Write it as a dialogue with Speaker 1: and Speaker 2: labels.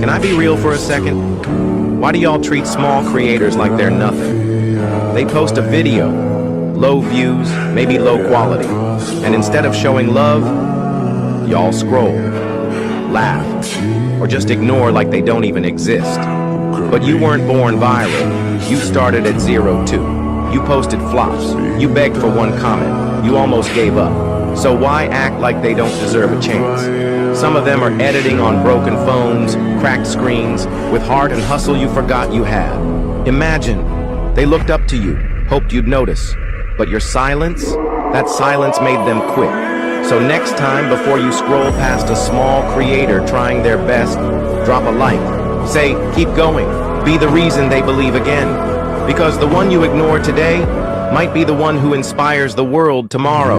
Speaker 1: Can I be real for a second? Why do y'all treat small creators like they're nothing? They post a video, low views, maybe low quality, and instead of showing love, y'all scroll, laugh, or just ignore like they don't even exist. But you weren't born viral. You started at 0 too. You posted flops. You begged for one comment. You almost gave up. So why act like they don't deserve a chance? Some of them are editing on broken phones, cracked screens, with heart and hustle you forgot you had. Imagine, they looked up to you, hoped you'd notice. But your silence, that silence made them quit. So next time, before you scroll past a small creator trying their best, drop a like. Say, keep going. Be the reason they believe again. Because the one you ignore today might be the one who inspires the world tomorrow.